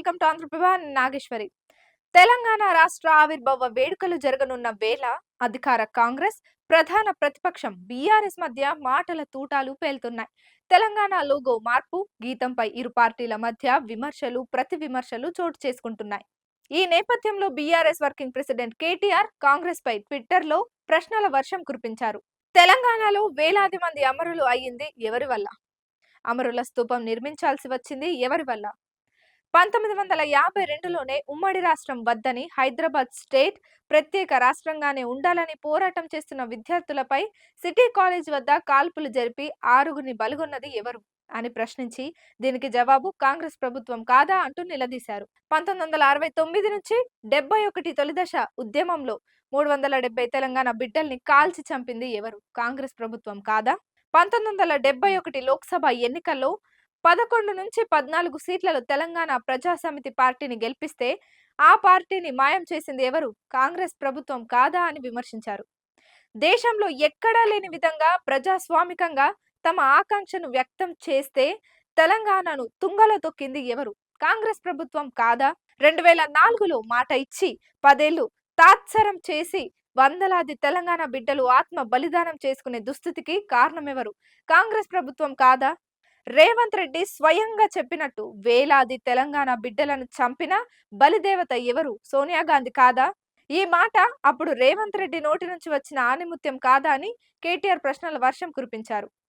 Welcome to Andhra Prabha Nageshwari. Telangana రాష్ట్ర ఆవిర్భావ వేడుకలు జరగనున్న వేళ అధికార కాంగ్రెస్, ప్రధాన ప్రతిపక్షం బీఆర్ఎస్ మధ్య మాటల తూటాలు పేలుతున్నాయి. తెలంగాణ లోగో మార్పు, గీతంపై ఇరు పార్టీల మధ్య విమర్శలు, ప్రతి విమర్శలు చోటు చేసుకుంటున్నాయి. ఈ నేపథ్యంలో BRS working president KTR Congress పై ట్విట్టర్లో ప్రశ్నల వర్షం కురిపించారు. తెలంగాణలో వేలాది మంది అమరులు అయ్యింది ఎవరి వల్ల? అమరుల స్తూపం నిర్మించాల్సి వచ్చింది ఎవరి వల్ల? 1952లోనే ఉమ్మడి రాష్ట్రం వద్దని, హైదరాబాద్ స్టేట్ ప్రత్యేక రాష్ట్రంగానే ఉండాలని పోరాటం చేస్తున్న విద్యార్థులపై సిటీ కాలేజ్ వద్ద కాల్పులు జరిపి 6గురిని బలిగొన్నది ఎవరు అని ప్రశ్నించి, దీనికి జవాబు కాంగ్రెస్ ప్రభుత్వం కాదా అంటూ నిలదీశారు. 1969 నుంచి 71 తొలిదశ ఉద్యమంలో 370 తెలంగాణ బిడ్డల్ని కాల్చి చంపింది ఎవరు? కాంగ్రెస్ ప్రభుత్వం కాదా? 1971 లోక్సభ ఎన్నికల్లో 11 నుంచి 14 సీట్లలో తెలంగాణ ప్రజాసమితి పార్టీని గెలిపిస్తే ఆ పార్టీని మాయం చేసింది ఎవరు? కాంగ్రెస్ ప్రభుత్వం కాదా అని విమర్శించారు. దేశంలో ఎక్కడా లేని విధంగా ప్రజాస్వామికంగా తమ ఆకాంక్షను వ్యక్తం చేస్తే తెలంగాణను తుంగలో తొక్కింది ఎవరు? కాంగ్రెస్ ప్రభుత్వం కాదా? 2004లో మాట ఇచ్చి 10 ఏళ్లు తాత్సరం చేసి వందలాది తెలంగాణ బిడ్డలు ఆత్మ బలిదానం చేసుకునే దుస్థితికి కారణమెవరు? కాంగ్రెస్ ప్రభుత్వం కాదా? రేవంత్ రెడ్డి స్వయంగా చెప్పినట్టు వేలాది తెలంగాణ బిడ్డలను చంపిన బలిదేవత ఎవరు? సోనియా గాంధీ కాదా? ఈ మాట అప్పుడు రేవంత్ రెడ్డి నోటి నుంచి వచ్చిన ఆనిముత్యం కాదా అని కేటీఆర్ ప్రశ్నల వర్షం కురిపించారు.